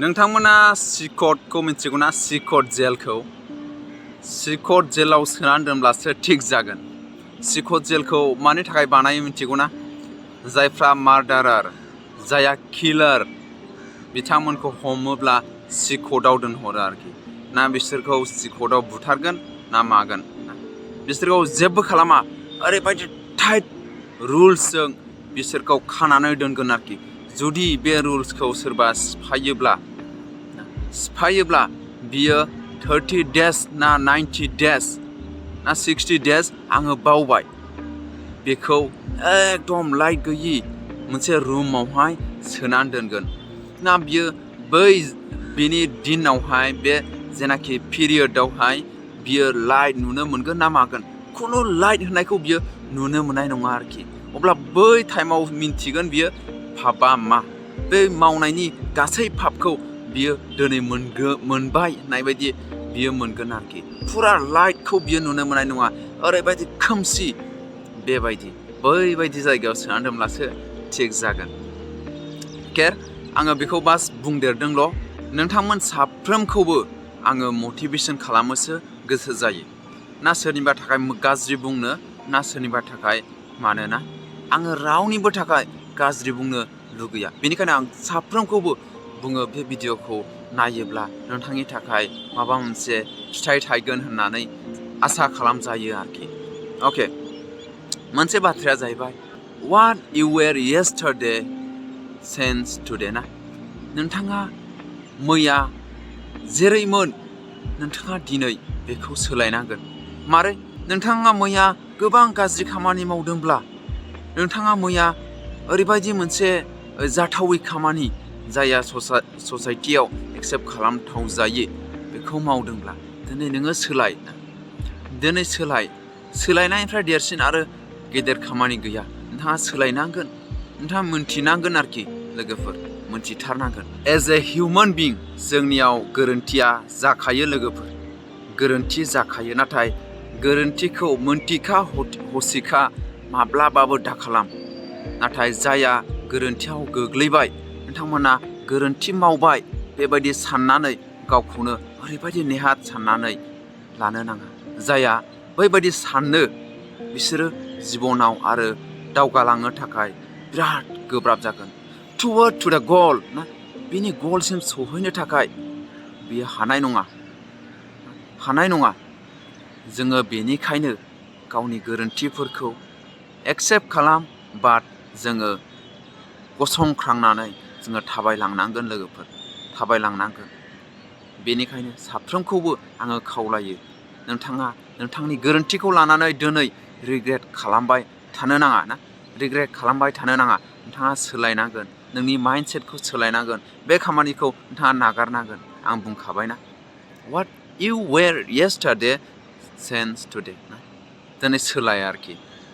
नोंथांमोना सिकटखौ मिथिगौना सिकट जेलखौ सिकट जेलाव सोनानै दोनब्लासो थिग जागोन सिकट जेलखौ मानि थाखाय बानायो मिथिगौना जायफ्रा मार्डारार जाया किलार बिथांमोनखौ हमोब्ला सिकटआव दोनहरो आरोखि ना बिसोरखौ सिकटआव बुथारगोन ना मागोन बिसोरखौ जेबो खालामा ओरैबायदि टाइट रुल्सजों बिसोरखौ खानानै दोनगोन आरोखि जुदि बे रुल्सखौ सोरबा सिफायोब्ला बियो 30 days ना 90 days ना 60 days आङो बावबाय बेखौ एकदम लाइट गैयि मोनसे रुमावहाय सोनानै दोनगोन ना बियो बै बिनि दिनावहाय बे जेनाखि पिरियडआवहाय बियो लाइट नुनो मोनगोन ना मागोन खुनु लाइट होनायखौ बियो नुनो मोननाय नङा आरोखि अब्ला बै टाइमाव मिन्थिगोन बियो पापा मा बे मावनायनि गासै पापखौ बियो दिनै मोनबाय होननाय बायदि बियो मोनगोन आरोखि फुरा लाइटखौ बियो नुनो मोननाय नङा ओरैबायदि खोमसि बेबायदि बैबायदि जायगायाव सोनानै दोनब्लासो थिग जागोन केर आङो बेखौ बास बुंदेरदोंल' नोंथांमोन साफ्रोमखौबो आङो मटिभेसन खालामोसो गोसो जायो ना सोरनिबा थाखाय गाज्रि बुंनो ना सोरनिबा थाखाय मानोना आङो रावनिबो थाखाय गाज्रि बुंनो लुगैया बेनिखायनो आं साफ्रोमखौबो बुङो बे भिडिअखौ नायोब्ला नोंथांनि थाखाय माबा मोनसे फिथाइ थायगोन होननानै आसा खालामजायो आरोखि अके मोनसे बाथ्राया जाहैबाय what you were yesterday since today ना नोंथाङा मैया जेरैमोन नोंथाङा दिनै बेखौ सोलायनांगोन मारै नोंथाङा मैया गोबां गाज्रि खामानि मावदोंब्ला नोंथाङा मैया ओरैबायदि मोनसे जाथावै खामानि जाया ससाइटियाव एक्सेप्ट खालामथाव जायो बेखौ मावदोंब्ला दिनै नोङो दिनै सोलायनायनिफ्राय देरसिन आरो गेदेर खामानि गैया नोंथाङा सोलायनांगोन नोंथाङा मोनथिनांगोन आरोखि लोगोफोर मोनथिथारनांगोन एज ए हिउमेन बिं जोंनियाव गोरोन्थिया जाखायो लोगोफोर गोरोन्थि जाखायो नाथाय गोरोन्थिखौ मोनथिखा हसिखा माब्लाबाबो दाखालाम नाथाय जाया गोरोन्थियाव गोग्लैबाय नोंथांमोना गोरोन्थि मावबाय बेबायदि साननानै गावखौनो ओरैबायदि नेहाथ साननानै लानो नाङा जाया बैबायदि साननो बिसोरो जिबनाव आरो दावगालांनो थाखाय बिराद गोब्राब जागोन टुवर्ड टु दा गल ना बिनि गलसिम सौहैनो थाखाय बियो हानाय नङा जोङो बेनिखायनो गावनि गोरोन्थिफोरखौ एक्सेप्ट खालाम बाट जोङो गसंख्रांनानै जोङो थाबायलांनांगोन लोगोफोर थाबायलांनांगोन बेनिखायनो साफ्रोमखौबो आङो खावलायो नोंथाङा नोंथांनि गोरोन्थिखौ लानानै दिनै रिग्रेट खालामबाय थानो नाङा नोंथाङा सोलायनांगोन नोंनि माइन्डसेटखौ सोलायनांगोन बे खामानिखौ नोंथाङा नागारनांगोन आं बुंखाबायना what you were yesterday since today ना दिनै सोलाय आरोखि